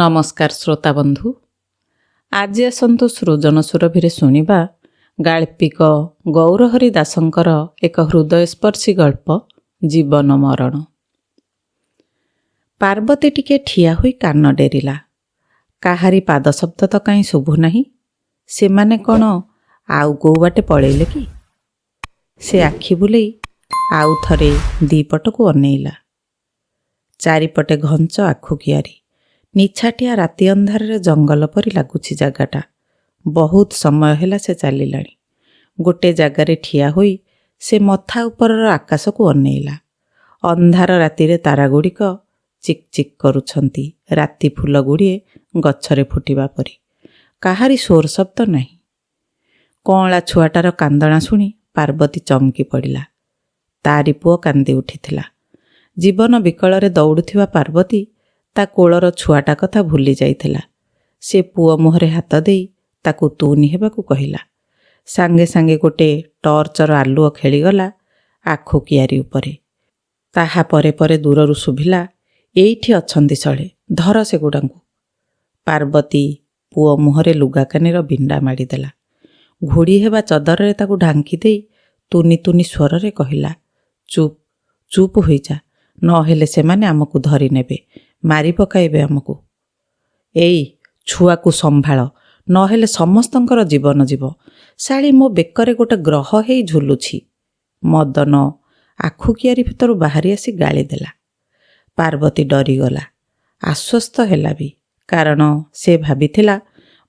ନମସ୍କାର ଶ୍ରୋତା ବନ୍ଧୁ। ଆଜି ଆସନ୍ତୁ ସୃଜନ ସୁରଭିରେ ଶୁଣିବା ଗାଳ୍ପିକ ଗୌରହରି ଦାସଙ୍କର ଏକ ହୃଦୟସ୍ପର୍ଶୀ ଗଳ୍ପ ଜୀବନ ମରଣ। ପାର୍ବତୀ ଟିକେ ଠିଆ ହୋଇ କାନ ଡେରିଲା। କାହାରି ପାଦଶବ୍ଦ ତ କାହିଁ ଶୁଭୁ ନାହିଁ। ସେମାନେ କ'ଣ ଆଉ କୋଉ ବାଟେ ପଳେଇଲେ କି? ସେ ଆଖି ବୁଲେଇ ଆଉ ଥରେ ଦିପଟକୁ ଅନେଇଲା। ଚାରିପଟେ ଘଞ୍ଚ ଆଖୁ କିଆରି, ନିଛାଟିଆ ରାତି ଅନ୍ଧାରରେ ଜଙ୍ଗଲ ପରି ଲାଗୁଛି ଜାଗାଟା। ବହୁତ ସମୟ ହେଲା ସେ ଚାଲିଲାଣି। ଗୋଟେ ଜାଗାରେ ଠିଆ ହୋଇ ସେ ମଥା ଉପରର ଆକାଶକୁ ଅନେଇଲା। ଅନ୍ଧାର ରାତିରେ ତାରାଗୁଡ଼ିକ ଚିକ୍ ଚିକ୍ କରୁଛନ୍ତି, ରାତି ଫୁଲଗୁଡ଼ିଏ ଗଛରେ ଫୁଟିବା ପରି। କାହାରି ସ୍ୱର ଶବ୍ଦ ନାହିଁ। କଅଁଳା ଛୁଆଟାର କାନ୍ଦଣା ଶୁଣି ପାର୍ବତୀ ଚମକି ପଡ଼ିଲା। ତାରି ପୁଅ କାନ୍ଦି ଉଠିଥିଲା। ଜୀବନ ବିକଳରେ ଦୌଡ଼ୁଥିବା ପାର୍ବତୀ ତା କୋଳର ଛୁଆଟା କଥା ଭୁଲି ଯାଇଥିଲା। ସେ ପୁଅ ମୁହଁରେ ହାତ ଦେଇ ତାକୁ ତୁନି ହେବାକୁ କହିଲା। ସାଙ୍ଗେ ସାଙ୍ଗେ ଗୋଟେ ଟର୍ଚ୍ଚର ଆଲୁଅ ଖେଳିଗଲା ଆଖୁ କିଆରି ଉପରେ। ତାହା ପରେ ପରେ ଦୂରରୁ ଶୁଭିଲା, ଏଇଠି ଅଛନ୍ତି ଶଳେ, ଧର ସେଗୁଡ଼ାଙ୍କୁ। ପାର୍ବତୀ ପୁଅ ମୁହଁରେ ଲୁଗାକାନିର ବିଣ୍ଡା ମାଡ଼ିଦେଲା। ଘୋଡ଼ି ହେବା ଚଦରରେ ତାକୁ ଢାଙ୍କି ଦେଇ ତୁନି ତୁନି ସ୍ୱରରେ କହିଲା, ଚୁପ୍ ଚୁପ୍ ହୋଇଯା, ନହେଲେ ସେମାନେ ଆମକୁ ଧରି ନେବେ, ମାରି ପକାଇବେ ଆମକୁ। ଏଇ ଛୁଆକୁ ସମ୍ଭାଳ, ନହେଲେ ସମସ୍ତଙ୍କର ଜୀବନ ଯିବ। ଶାଳୀ ମୋ ବେକରେ ଗୋଟେ ଗ୍ରହ ହେଇ ଝୁଲୁଛି। ମଦନ ଆଖୁ କିଆରି ଭିତରୁ ବାହାରି ଆସି ଗାଳି ଦେଲା। ପାର୍ବତୀ ଡରିଗଲା, ଆଶ୍ୱସ୍ତ ହେଲା ବି। କାରଣ ସେ ଭାବିଥିଲା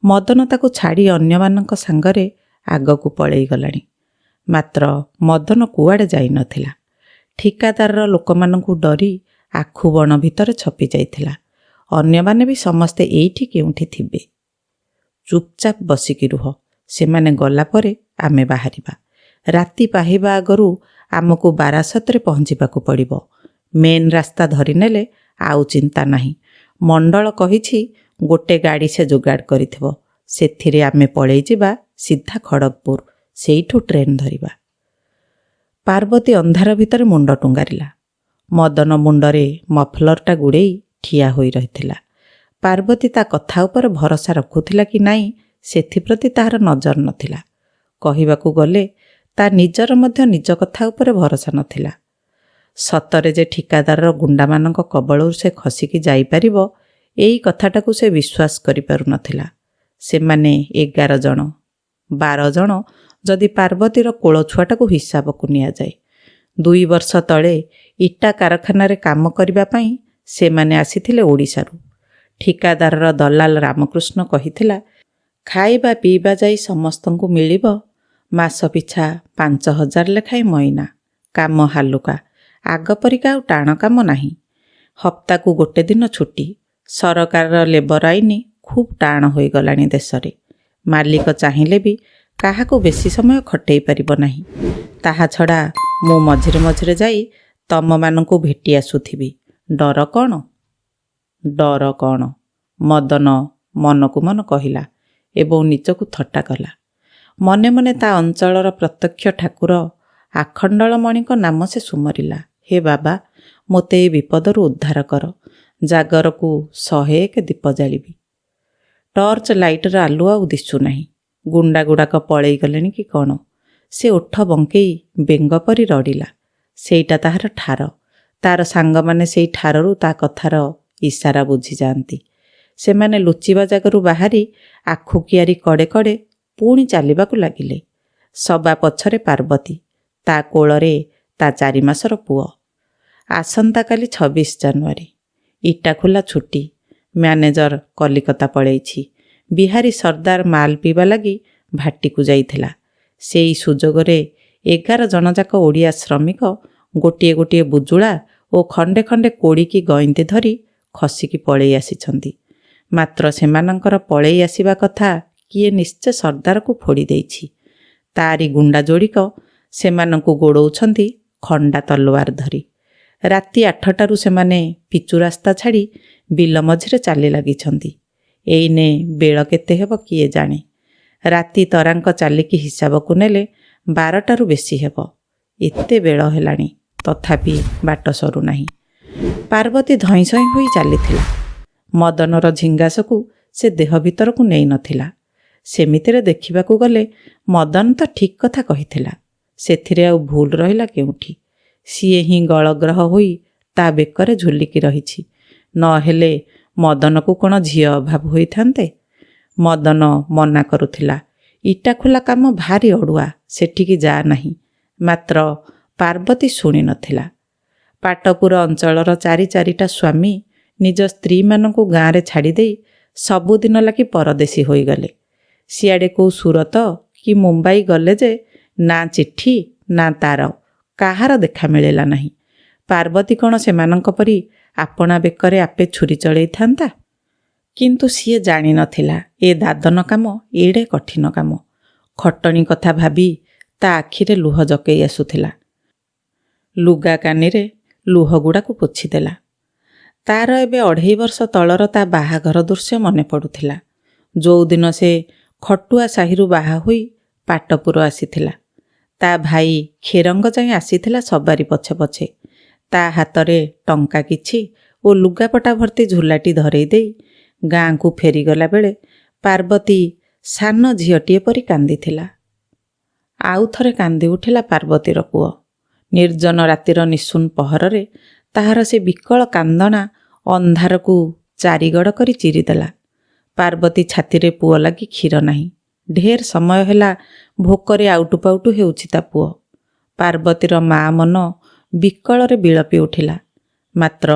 ମଦନ ତାକୁ ଛାଡ଼ି ଅନ୍ୟମାନଙ୍କ ସାଙ୍ଗରେ ଆଗକୁ ପଳେଇ ଗଲାଣି। ମାତ୍ର ମଦନ କୁଆଡ଼େ ଯାଇନଥିଲା। ଠିକାଦାରର ଲୋକମାନଙ୍କୁ ଡରି ଆଖୁ ବଣ ଭିତରେ ଛପି ଯାଇଥିଲା। ଅନ୍ୟମାନେ ବି ସମସ୍ତେ ଏଇଠି କେଉଁଠି ଥିବେ। ଚୁପଚାପ ବସିକି ରୁହ, ସେମାନେ ଗଲା ପରେ ଆମେ ବାହାରିବା। ରାତି ପାହିବା ଆଗରୁ ଆମକୁ ବାରାସତରେ ପହଞ୍ଚିବାକୁ ପଡ଼ିବ। ମେନ୍ ରାସ୍ତା ଧରିନେଲେ ଆଉ ଚିନ୍ତା ନାହିଁ। ମଣ୍ଡଳ କହିଛି ଗୋଟେ ଗାଡ଼ି ସେ ଯୋଗାଡ଼ କରିଥିବ। ସେଥିରେ ଆମେ ପଳେଇ ଯିବା ସିଧା ଖଡ଼ଗପୁର, ସେଇଠୁ ଟ୍ରେନ୍ ଧରିବା। ପାର୍ବତୀ ଅନ୍ଧାର ଭିତରେ ମୁଣ୍ଡ ଟୁଙ୍ଗାରିଲା। ମଦନ ମୁଣ୍ଡରେ ମଫଲରଟା ଗୁଡ଼େଇ ଠିଆ ହୋଇ ରହିଥିଲା। ପାର୍ବତୀ ତା କଥା ଉପରେ ଭରସା ରଖୁଥିଲା କି ନାହିଁ ସେଥିପ୍ରତି ତାହାର ନଜର ନଥିଲା। କହିବାକୁ ଗଲେ ତା ନିଜର ମଧ୍ୟ ନିଜ କଥା ଉପରେ ଭରସା ନଥିଲା। ସତରେ ଯେ ଠିକାଦାରର ଗୁଣ୍ଡାମାନଙ୍କ କବଳରୁ ସେ ଖସିକି ଯାଇପାରିବ, ଏଇ କଥାଟାକୁ ସେ ବିଶ୍ୱାସ କରିପାରୁନଥିଲା। ସେମାନେ 11 ଜଣ, 12 ଜଣ ଯଦି ପାର୍ବତୀର କୋଳ ଛୁଆଟାକୁ ହିସାବକୁ ନିଆଯାଏ। 2 ବର୍ଷ ତଳେ ଇଟା କାରଖାନାରେ କାମ କରିବା ପାଇଁ ସେମାନେ ଆସିଥିଲେ ଓଡ଼ିଶାରୁ। ଠିକାଦାରର ଦଲାଲ ରାମକୃଷ୍ଣ କହିଥିଲା, ଖାଇବା ପିଇବା ଯାଇ ସମସ୍ତଙ୍କୁ ମିଳିବ ମାସ ପିଛା 5,000 ଲେଖାଏଁ ମଇନା। କାମ ହାଲୁକା, ଆଗ ପରିକା ଆଉ ଟାଣ କାମ ନାହିଁ। ହପ୍ତାକୁ ଗୋଟେ ଦିନ ଛୁଟି। ସରକାରର ଲେବର ଆଇନ ଖୁବ୍ ଟାଣ ହୋଇଗଲାଣି ଦେଶରେ। ମାଲିକ ଚାହିଁଲେ ବି କାହାକୁ ବେଶୀ ସମୟ ଖଟେଇ ପାରିବ ନାହିଁ। ତାହା ଛଡ଼ା ମୁଁ ମଝିରେ ମଝିରେ ଯାଇ ତମମାନଙ୍କୁ ଭେଟି ଆସୁଥିବି। ଡର କ'ଣ? ଡର କ'ଣ? ମଦନ ମନକୁ ମନ କହିଲା ଏବଂ ନିଜକୁ ଥଟ୍ଟା କଲା। ମନେ ମନେ ତା ଅଞ୍ଚଳର ପ୍ରତ୍ୟକ୍ଷ ଠାକୁର ଆଖଣ୍ଡଳମଣିଙ୍କ ନାମ ସେ ସୁମରିଲା। ହେ ବାବା, ମୋତେ ଏ ବିପଦରୁ ଉଦ୍ଧାର କର। ଜାଗରକୁ 101 ଦୀପ ଜାଳିବି। ଟର୍ଚ୍ଚ ଲାଇଟର ଆଲୁଅ ଆଉ ଦିଶୁନାହିଁ। ଗୁଣ୍ଡାଗୁଡ଼ାକ ପଳେଇ ଗଲେଣି କି କ'ଣ? ସେ ଓଠ ବଙ୍କେଇ ବେଙ୍ଗ ପରି ରଡ଼ିଲା। ସେଇଟା ତାହାର ଠାର। ତାର ସାଙ୍ଗମାନେ ସେଇ ଠାରରୁ ତା କଥାର ଇସାରା ବୁଝିଯାଆନ୍ତି। ସେମାନେ ଲୁଚିବା ଜାଗାରୁ ବାହାରି ଆଖୁ କିଆରି କଡ଼େ କଡ଼େ ପୁଣି ଚାଲିବାକୁ ଲାଗିଲେ। ସବା ପଛରେ ପାର୍ବତୀ, ତା କୋଳରେ ତା 4 ମାସର ପୁଅ। ଆସନ୍ତାକାଲି 26 ଜାନୁଆରୀ। ଇଟାଖୋଲା ଛୁଟି। ମ୍ୟାନେଜର କଲିକତା ପଳେଇଛି। ବିହାରୀ ସର୍ଦ୍ଦାର ମାଲ ପିଇବା ଲାଗି ଭାଟିକୁ ଯାଇଥିଲା। ସେଇ ସୁଯୋଗରେ 11 ଜଣ ଯାକ ଓଡ଼ିଆ ଶ୍ରମିକ ଗୋଟିଏ ଗୋଟିଏ ବୁଜୁଳା ଓ ଖଣ୍ଡେ ଖଣ୍ଡେ କୋଡ଼ିକି ଗଇନ୍ତି ଧରି ଖସିକି ପଳେଇ ଆସିଛନ୍ତି। ମାତ୍ର ସେମାନଙ୍କର ପଳେଇ ଆସିବା କଥା କିଏ ନିଶ୍ଚୟ ସର୍ଦ୍ଦାରକୁ ଫୋଡ଼ି ଦେଇଛି। ତାରି ଗୁଣ୍ଡା ଯୋଡ଼ିକ ସେମାନଙ୍କୁ ଗୋଡ଼ଉଛନ୍ତି ଖଣ୍ଡା ତଲୱାର ଧରି। ରାତି 8ଟାରୁ ସେମାନେ ପିଚୁ ରାସ୍ତା ଛାଡ଼ି ବିଲ ମଝିରେ ଚାଲି ଲାଗିଛନ୍ତି। ଏଇନେ ବେଳ କେତେ ହେବ କିଏ ଜାଣେ। ରାତି ତରାଙ୍କ ଚାଲିକି ହିସାବକୁ ନେଲେ 12ଟାରୁ ବେଶୀ ହେବ। ଏତେ ବେଳ ହେଲାଣି, ତଥାପି ବାଟ ସରୁନାହିଁ। ପାର୍ବତୀ ଧଇଁସଇଁ ହୋଇ ଚାଲିଥିଲା। ମଦନର ଝିଙ୍ଗାସକୁ ସେ ଦେହ ଭିତରକୁ ନେଇ ନଥିଲା। ସେମିତିରେ ଦେଖିବାକୁ ଗଲେ ମଦନ ତ ଠିକ୍ କଥା କହିଥିଲା। ସେଥିରେ ଆଉ ଭୁଲ ରହିଲା କେଉଁଠି? ସିଏ ହିଁ ଗଳଗ୍ରହ ହୋଇ ତା ବେକରେ ଝୁଲିକି ରହିଛି। ନହେଲେ ମଦନକୁ କ'ଣ ଝିଅ ଅଭାବ ହୋଇଥାନ୍ତେ? ମଦନ ମନା କରୁଥିଲା, ଇଟା ଖୋଲା କାମ ଭାରି ଅଡ଼ୁଆ, ସେଠିକି ଯା ନାହିଁ। ମାତ୍ର ପାର୍ବତୀ ଶୁଣି ନଥିଲା। ପାଟପୁର ଅଞ୍ଚଳର ଚାରିଟା ସ୍ୱାମୀ ନିଜ ସ୍ତ୍ରୀମାନଙ୍କୁ ଗାଁରେ ଛାଡ଼ିଦେଇ ସବୁଦିନ ଲାଗି ପରଦେଶୀ ହୋଇଗଲେ। ସିଆଡ଼େ କେଉଁ ସୁରତ କି ମୁମ୍ବାଇ ଗଲେ ଯେ ନା ଚିଠି ନା ତାର କାହାର ଦେଖା ମିଳିଲା ନାହିଁ। ପାର୍ବତୀ କ'ଣ ସେମାନଙ୍କ ପରି ଆପଣା ବେକରେ ଆପେ ଛୁରୀ ଚଳେଇଥାନ୍ତା? କିନ୍ତୁ ସିଏ ଜାଣିନଥିଲା ଏ ଦାଦନ କାମ ଏଡ଼େ କଠିନ କାମ। ଖଟଣି କଥା ଭାବି ତା ଆଖିରେ ଲୁହ ଜକେଇ ଆସୁଥିଲା। ଲୁଗା କାନିରେ ଲୁହଗୁଡ଼ାକୁ ପୋଛିଦେଲା। ତାର ଏବେ 2.5 ବର୍ଷ ତଳର ତା ବାହାଘର ଦୃଶ୍ୟ ମନେ ପଡ଼ୁଥିଲା। ଯେଉଁଦିନ ସେ ଖଟୁଆ ସାହିରୁ ବାହା ହୋଇ ପାଟପୁର ଆସିଥିଲା। ତା ଭାଇ ଖେରଙ୍ଗ ଯାଇ ଆସିଥିଲା ସବାରି ପଛେ ପଛେ। ତା ହାତରେ ଟଙ୍କା କିଛି ଓ ଲୁଗାପଟା ଭର୍ତ୍ତି ଝୁଲାଟି ଧରେଇ ଦେଇ ଗାଁକୁ ଫେରିଗଲା ବେଳେ ପାର୍ବତୀ ସାନ ଝିଅଟିଏ ପରି କାନ୍ଦିଥିଲା। ଆଉ ଥରେ କାନ୍ଦି ଉଠିଲା ପାର୍ବତୀର ପୁଅ। ନିର୍ଜନ ରାତିର ନିଶୂନ ପହରରେ ତାହାର ସେ ବିକଳ କାନ୍ଦଣା ଅନ୍ଧାରକୁ ଚାରିଗଡ଼ କରି ଚିରିଦେଲା। ପାର୍ବତୀ ଛାତିରେ ପୁଅ ଲାଗି କ୍ଷୀର ନାହିଁ। ଢେର ସମୟ ହେଲା ଭୋକରେ ଆଉଟୁ ପାଉଟୁ ହେଉଛି ତା ପୁଅ। ପାର୍ବତୀର ମା ମନ ବିକଳରେ ବିଳପି ଉଠିଲା। ମାତ୍ର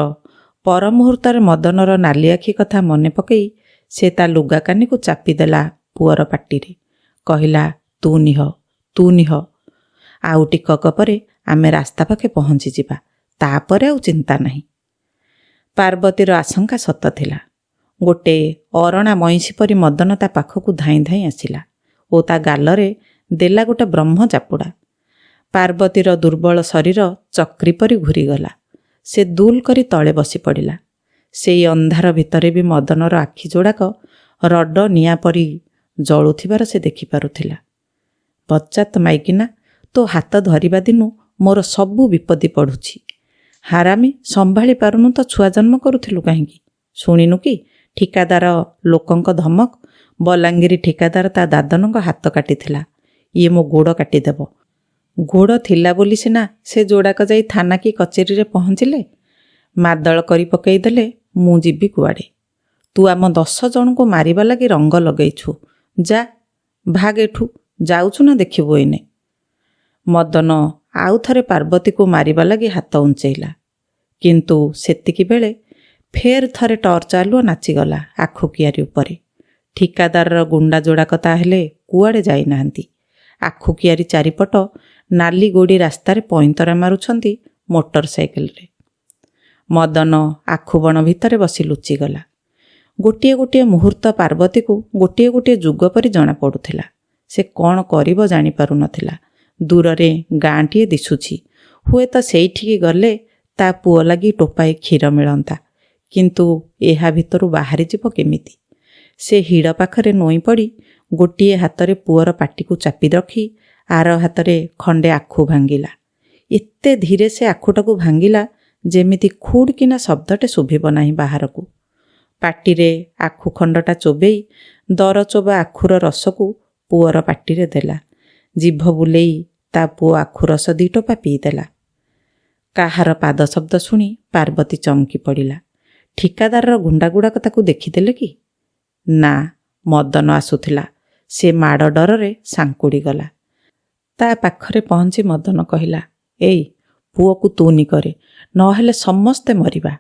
ପର ମୁହୂର୍ତ୍ତରେ ମଦନର ନାଲି ଆଖି କଥା ମନେ ପକେଇ ସେ ତା ଲୁଗା କାନିକୁ ଚାପିଦେଲା ପୁଅର ପାଟିରେ। କହିଲା, ତୁ ନିହ। ଆଉ ଟିକକ ପରେ ଆମେ ରାସ୍ତା ପାଖେ ପହଞ୍ଚିଯିବା, ତାପରେ ଆଉ ଚିନ୍ତା ନାହିଁ। ପାର୍ବତୀର ଆଶଙ୍କା ସତ ଥିଲା। ଗୋଟେ ଅରଣା ମଇଁଷି ପରି ମଦନ ତା ପାଖକୁ ଧାଇଁ ଧାଇଁ ଆସିଲା ଓ ତା ଗାଲରେ ଦେଲା ଗୋଟେ ବ୍ରହ୍ମ ଚାପୁଡ଼ା। ପାର୍ବତୀର ଦୁର୍ବଳ ଶରୀର ଚକ୍ରି ପରି ଘୂରିଗଲା। ସେ ଦୁଲ କରି ତଳେ ବସି ପଡ଼ିଲା। ସେଇ ଅନ୍ଧାର ଭିତରେ ବି ମଦନର ଆଖି ଯୋଡ଼ାକ ରଡ଼ ନିଆଁ ପରି ଜଳୁଥିବାର ସେ ଦେଖିପାରୁଥିଲା। ପଚାତ ମାଇକିନା, ତୋ ହାତ ଧରିବା ଦିନୁ ମୋର ସବୁ ବିପତ୍ତି ପଢ଼ୁଛି। ହାରାମି, ସମ୍ଭାଳି ପାରୁନୁ ତ ଛୁଆ ଜନ୍ମ କରୁଥିଲୁ କାହିଁକି? ଶୁଣିନୁ କି ଠିକାଦାର ଲୋକଙ୍କ ଧମକ? ବଲାଙ୍ଗୀର ଠିକାଦାର ତା ଦାଦନଙ୍କ ହାତ କାଟିଥିଲା। ଇଏ ମୋ ଗୋଡ଼ କାଟିଦେବ। ଗୋଡ଼ ଥିଲା ବୋଲି ସିନା ସେ ଯୋଡ଼ାକ ଯାଇ ଥାନା କି କଚେରୀରେ ପହଞ୍ଚିଲେ। ମାଦଳ କରି ପକେଇଦେଲେ ମୁଁ ଯିବି କୁଆଡ଼େ? ତୁ ଆମ 10 ଜଣଙ୍କୁ ମାରିବା ଲାଗି ରଙ୍ଗ ଲଗେଇଛୁ। ଯା ଭାଗ ଏଠୁ, ଯାଉଛୁ ନା ଦେଖିବୁ ଏଇନେ। ମଦନ ଆଉ ଥରେ ପାର୍ବତୀକୁ ମାରିବା ଲାଗି ହାତ ଉଞ୍ଚେଇଲା। କିନ୍ତୁ ସେତିକି ବେଳେ ଫେର ଥରେ ଟର୍ଚ୍ଚ ଆଲୁଅ ନାଚିଗଲା ଆଖୁ କିଆରି ଉପରେ। ଠିକାଦାରର ଗୁଣ୍ଡା ଯୋଡ଼ାକ ତାହେଲେ କୁଆଡ଼େ ଯାଇନାହାନ୍ତି। ଆଖୁ କିଆରି ଚାରିପଟ ନାଲି ଗୋଡ଼ି ରାସ୍ତାରେ ପଇଁତରା ମାରୁଛନ୍ତି ମୋଟର ସାଇକେଲରେ। ମଦନ ଆଖୁବଣ ଭିତରେ ବସି ଲୁଚିଗଲା। ଗୋଟିଏ ଗୋଟିଏ ମୁହୂର୍ତ୍ତ ପାର୍ବତୀକୁ ଗୋଟିଏ ଯୁଗ ପରି ଜଣାପଡ଼ୁଥିଲା। ସେ କ'ଣ କରିବ ଜାଣିପାରୁନଥିଲା। ଦୂରରେ ଗାଁଟିଏ ଦିଶୁଛି। ହୁଏତ ସେଇଠିକି ଗଲେ ତା ପୁଅ ଲାଗି ଟୋପାଏ କ୍ଷୀର ମିଳନ୍ତା। କିନ୍ତୁ ଏହା ଭିତରୁ ବାହାରିଯିବ କେମିତି? ସେ ହିଡ଼ ପାଖରେ ନୋଇଁ ପଡ଼ି ଗୋଟିଏ ହାତରେ ପୁଅର ପାଟିକୁ ଚାପି ରଖି ଆର ହାତରେ ଖଣ୍ଡେ ଆଖୁ ଭାଙ୍ଗିଲା। ଏତେ ଧୀରେ ସେ ଆଖୁଟାକୁ ଭାଙ୍ଗିଲା ଯେମିତି ଖୁଡ୍ କିନା ଶବ୍ଦଟେ ଶୁଭିବ ନାହିଁ ବାହାରକୁ। ପାଟିରେ ଆଖୁ ଖଣ୍ଡଟା ଚୋବେଇ ଦରଚୋବା ଆଖୁର ରସକୁ ପୁଅର ପାଟିରେ ଦେଲା। ଜିଭ ବୁଲେଇ ତା ପୁଅ ଆଖୁ ରସ 2 ଟୋପା ପିଇଦେଲା। କାହାର ପାଦ ଶବ୍ଦ ଶୁଣି ପାର୍ବତୀ ଚମକି ପଡ଼ିଲା। ଠିକାଦାରର ଗୁଣ୍ଡାଗୁଡ଼ାକ ତାକୁ ଦେଖିଦେଲେ କି? ନା, ମଦନ ଆସୁଥିଲା। ସେ ମାଡ଼ ଡରରେ ସାଙ୍କୁଡ଼ି ଗଲା। ତା ପାଖରେ ପହଞ୍ଚି ମଦନ କହିଲା, ଏଇ ପୁଅକୁ ତୁନି କରେ, ନହେଲେ ସମସ୍ତେ ମରିବା।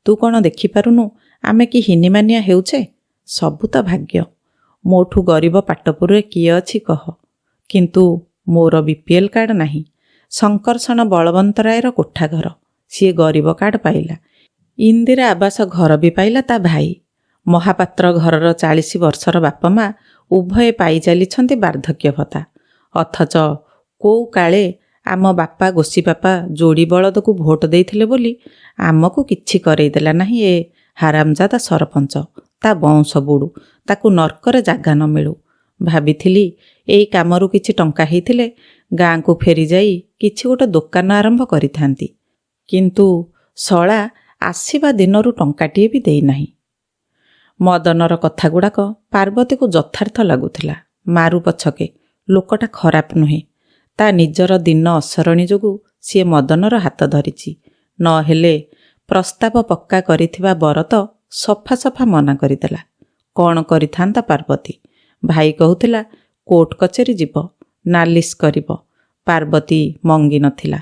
ତୁ କ'ଣ ଦେଖିପାରୁନୁ ଆମେ କି ହିନିମାନିଆ ହେଉଛେ? ସବୁ ତ ଭାଗ୍ୟ। ମୋଠୁ ଗରିବ ପାଟପୁରରେ କିଏ ଅଛି କହ? କିନ୍ତୁ ମୋର BPL କାର୍ଡ଼ ନାହିଁ। ଶଙ୍କର୍ଷଣ ବଳବନ୍ତରାୟର କୋଠା ଘର, ସିଏ ଗରିବ କାର୍ଡ଼ ପାଇଲା। ଇନ୍ଦିରା ଆବାସ ଘର ବି ପାଇଲା ତା ଭାଇ। ମହାପାତ୍ର ଘରର 40 ବର୍ଷର ବାପା ମା ଉଭୟେ ପାଇ ଚାଲିଛନ୍ତି ବାର୍ଦ୍ଧକ୍ୟ ଭତ୍ତା। ଅଥଚ କୋଉ କାଳେ ଆମ ବାପା ଗୋସି ବାପା ଯୋଡ଼ି ବଳଦକୁ ଭୋଟ ଦେଇଥିଲେ ବୋଲି ଆମକୁ କିଛି କରେଇଦେଲା ନାହିଁ ଏ ହାରାମଜାଦା ସରପଞ୍ଚ। ତା ବଂଶ ବୁଡ଼ୁ, ତାକୁ ନର୍କରେ ଜାଗା ନ ମିଳୁ। ଭାବିଥିଲି ଏଇ କାମରୁ କିଛି ଟଙ୍କା ହେଇଥିଲେ ଗାଁକୁ ଫେରିଯାଇ କିଛି ଗୋଟେ ଦୋକାନ ଆରମ୍ଭ କରିଥାନ୍ତି। କିନ୍ତୁ ଶଳା ଆସିବା ଦିନରୁ ଟଙ୍କାଟିଏ ବି ଦେଇନାହିଁ। ମଦନର କଥାଗୁଡ଼ାକ ପାର୍ବତୀକୁ ଯଥାର୍ଥ ଲାଗୁଥିଲା। ମାରୁ ପଛକେ ଲୋକଟା ଖରାପ ନୁହେଁ। ତା ନିଜର ଦିନ ଅସରଣୀ ଯୋଗୁଁ ସିଏ ମଦନର ହାତ ଧରିଛି। ନ ହେଲେ ପ୍ରସ୍ତାବ ପକ୍କା କରିଥିବା ବର ତ ସଫା ସଫା ମନା କରିଦେଲା। କ'ଣ କରିଥାନ୍ତା ପାର୍ବତୀ? ଭାଇ କହୁଥିଲା କୋର୍ଟ କଚେରୀ ଯିବ, ନାଲିସ୍ କରିବ। ପାର୍ବତୀ ମଙ୍ଗି ନଥିଲା।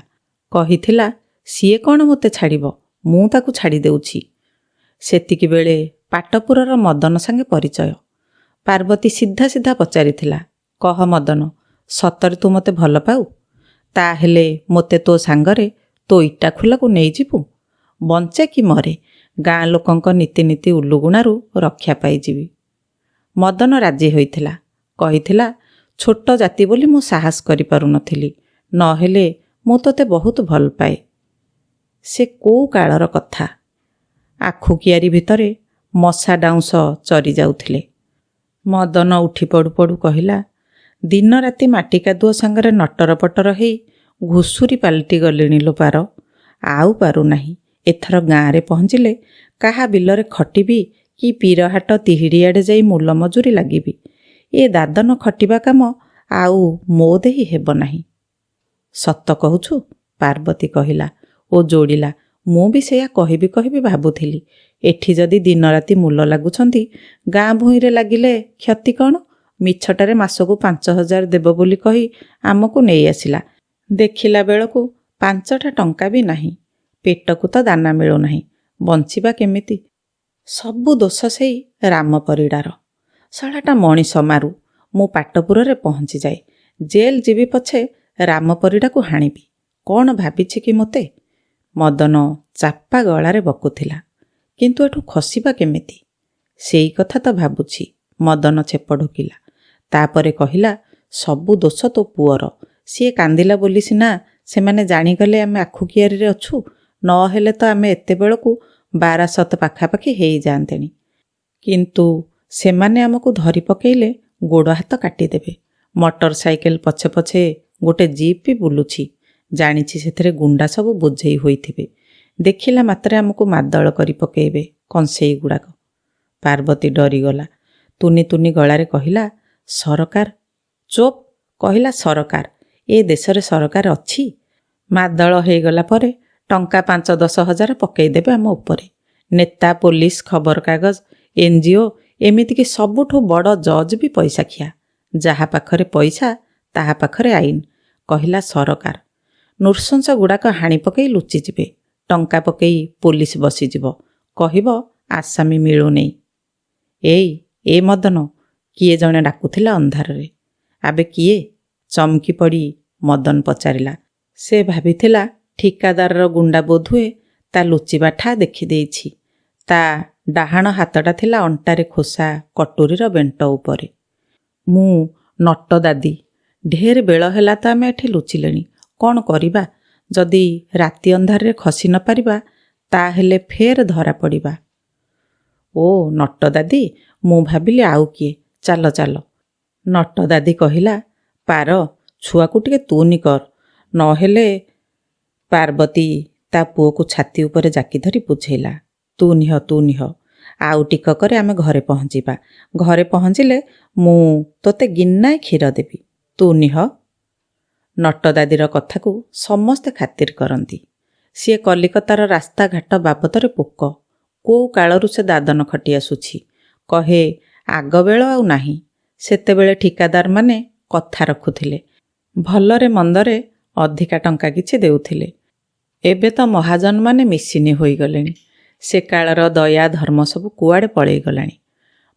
କହିଥିଲା ସିଏ କ'ଣ ମୋତେ ଛାଡ଼ିବ, ମୁଁ ତାକୁ ଛାଡ଼ି ଦେଉଛି। ସେତିକିବେଳେ ପାଟପୁରର ମଦନ ସାଙ୍ଗେ ପରିଚୟ। ପାର୍ବତୀ ସିଧା ସିଧା ପଚାରିଥିଲା, କହ ମଦନ, ସତରେ ତୁ ମୋତେ ଭଲ ପାଉ? ତାହେଲେ ମୋତେ ତୋ ସାଙ୍ଗରେ ତୋ ଇଟାଖୋଲାକୁ ନେଇଯିବୁ। ବଞ୍ଚେ କି ମରେ, ଗାଁ ଲୋକଙ୍କ ନୀତିନୀତି ଉଲୁଗୁଣାରୁ ରକ୍ଷା ପାଇଯିବି। ମଦନ ରାଜି ହୋଇଥିଲା। କହିଥିଲା ଛୋଟ ଜାତି ବୋଲି ମୁଁ ସାହସ କରିପାରୁନଥିଲି, ନହେଲେ ମୁଁ ତୋତେ ବହୁତ ଭଲ ପାଏ। ସେ କୋଉ କାଳର କଥା। ଆଖୁ କିଆରି ଭିତରେ ମଶା ଡାଉଁଶ ଚରି ଯାଉଥିଲେ। ମଦନ ଉଠି ପଡ଼ୁ ପଡ଼ୁ କହିଲା, ଦିନ ରାତି ମାଟି କାଦୁଅ ସାଙ୍ଗରେ ନଟର ପଟର ହେଇ ଘୁଷୁରି ପାଲଟି ଗଲିଣି ଲୋ ପାର। ଆଉ ପାରୁନାହିଁ। ଏଥର ଗାଁରେ ପହଞ୍ଚିଲେ କାହା ବିଲରେ ଖଟିବି କି ପୀରହାଟ ତିହିଡ଼ିଆଡ଼େ ଯାଇ ମୂଲ ମଜୁରୀ ଲାଗିବି। ଏ ଦାଦନ ଖଟିବା କାମ ଆଉ ମୋ ଦେହି ହେବ ନାହିଁ। ସତ କହୁଛୁ? ପାର୍ବତୀ କହିଲା ଓ ଯୋଡ଼ିଲା, ମୁଁ ବି ସେଇଆ କହିବି ଭାବୁଥିଲି। ଏଠି ଯଦି ଦିନ ରାତି ମୂଲ ଲାଗୁଛନ୍ତି, ଗାଁ ଭୂଇଁରେ ଲାଗିଲେ କ୍ଷତି କ'ଣ? ମିଛଟାରେ ମାସକୁ 5,000 ଦେବ ବୋଲି କହି ଆମକୁ ନେଇ ଆସିଲା। ଦେଖିଲା ବେଳକୁ 5ଟା ଟଙ୍କା ବି ନାହିଁ। ପେଟକୁ ତ ଦାନା ମିଳୁନାହିଁ। ବଞ୍ଚିବା କେମିତି? ସବୁ ଦୋଷ ସେଇ ରାମ ପରିଡ଼ାର। ଶଳାଟା ମଣିଷ ମାରୁ। ମୁଁ ପାଟପୁରରେ ପହଞ୍ଚିଯାଏ। ଜେଲ୍ ଯିବି ପଛେ ରାମ ପରିଡ଼ାକୁ ହାଣିବି। କ'ଣ ଭାବିଛି କି ମୋତେ? ମଦନ ଚାପା ଗଳାରେ ବକୁଥିଲା। କିନ୍ତୁ ଏଠୁ ଖସିବା କେମିତି? ସେଇ କଥା ତ ଭାବୁଛି। ମଦନ ଛେପ ଢୋକିଲା। ତାପରେ କହିଲା, ସବୁ ଦୋଷ ତୋ ପୁଅର। ସିଏ କାନ୍ଦିଲା ବୋଲି ସିନା ସେମାନେ ଜାଣିଗଲେ ଆମେ ଆଖୁ କିଆରିରେ ଅଛୁ। ନ ହେଲେ ତ ଆମେ ଏତେବେଳକୁ 12 ପାଖାପାଖି ହେଇଯାଆନ୍ତେଣି। କିନ୍ତୁ ସେମାନେ ଆମକୁ ଧରି ପକେଇଲେ ଗୋଡ଼ ହାତ କାଟିଦେବେ। ମଟର ସାଇକେଲ ପଛେ ପଛେ ଗୋଟେ ଜିପ୍ ବି ବୁଲୁଛି। ଜାଣିଛି ସେଥିରେ ଗୁଣ୍ଡା ସବୁ ବୋଝେଇ ହୋଇଥିବେ। ଦେଖିଲା ମାତ୍ରେ ଆମକୁ ମାଦଳ କରି ପକେଇବେ କଂସେଇ ଗୁଡ଼ାକ। ପାର୍ବତୀ ଡରିଗଲା। ତୁନି ତୁନି ଗଳାରେ କହିଲା, ସରକାର? ଚୋପ୍। କହିଲା ସରକାର? ଏ ଦେଶରେ ସରକାର ଅଛି? ମାଦଳ ହେଇଗଲା ପରେ ଟଙ୍କା 5-10 ହଜାର ପକେଇଦେବେ ଆମ ଉପରେ। ନେତା, ପୋଲିସ, ଖବରକାଗଜ, NGO, ଏମିତିକି ସବୁଠୁ ବଡ଼ ଜଜ୍ ବି ପଇସା ଖିଆ। ଯାହା ପାଖରେ ପଇସା ତାହା ପାଖରେ ଆଇନ। କହିଲା ସରକାର। ନୃଶଂସ ଗୁଡ଼ାକ ହାଣି ପକେଇ ଲୁଚିଯିବେ। ଟଙ୍କା ପକେଇ ପୋଲିସ ବସିଯିବ। କହିବ ଆସାମୀ ମିଳୁନେଇ। ଏ ମଦନ, କିଏ ଜଣେ ଡାକୁଥିଲା ଅନ୍ଧାରରେ। ଆବେ କିଏ? ଚମକି ପଡ଼ି ମଦନ ପଚାରିଲା। ସେ ଭାବିଥିଲା ଠିକାଦାରର ଗୁଣ୍ଡା ବୋଧୁଏ ତା ଲୁଚିବା ଠା ଦେଖିଦେଇଛି। ତା ଡାହାଣ ହାତଟା ଥିଲା ଅଣ୍ଟାରେ ଖୋସା କଟୁରୀର ବେଣ୍ଟ ଉପରେ। ମୁଁ ନଟ ଦାଦି। ଢେର ବେଳ ହେଲା ତ ଆମେ ଏଠି ଲୁଚିଲେଣି। କ'ଣ କରିବା? ଯଦି ରାତି ଅନ୍ଧାରରେ ଖସି ନ ପାରିବା, ତାହେଲେ ଫେର ଧରା ପଡ଼ିବା। ଓ ନଟ ଦାଦି, ମୁଁ ଭାବିଲି ଆଉ କିଏ। ଚାଲ ଚାଲ। ନଟ ଦାଦି କହିଲା, ପାର, ଛୁଆକୁ ଟିକେ ତୁନି କର, ନହେଲେ। ପାର୍ବତୀ ତା ପୁଅକୁ ଛାତି ଉପରେ ଜାକି ଧରି ବୁଝେଇଲା, ତୁ ନିହ। ଆଉ ଟିକକରେ ଆମେ ଘରେ ପହଞ୍ଚିବା। ଘରେ ପହଞ୍ଚିଲେ ମୁଁ ତୋତେ ଗିନାଏ କ୍ଷୀର ଦେବି। ତୁ ନିହ। ନଟଦାଦିର କଥାକୁ ସମସ୍ତେ ଖାତିର କରନ୍ତି। ସିଏ କଲିକତାର ରାସ୍ତାଘାଟ ବାବଦରେ ପୋକ। କୋଉ କାଳରୁ ସେ ଦାଦନ ଖଟି ଆସୁଛି। କହେ ଆଗ ବେଳ ଆଉ ନାହିଁ। ସେତେବେଳେ ଠିକାଦାରମାନେ କଥା ରଖୁଥିଲେ। ଭଲରେ ମନ୍ଦରେ ଅଧିକା ଟଙ୍କା କିଛି ଦେଉଥିଲେ। ଏବେ ତ ମହାଜନମାନେ ମିଶିନି ହୋଇଗଲେଣି। ସେ କାଳର ଦୟା ଧର୍ମ ସବୁ କୁଆଡ଼େ ପଳେଇ ଗଲାଣି।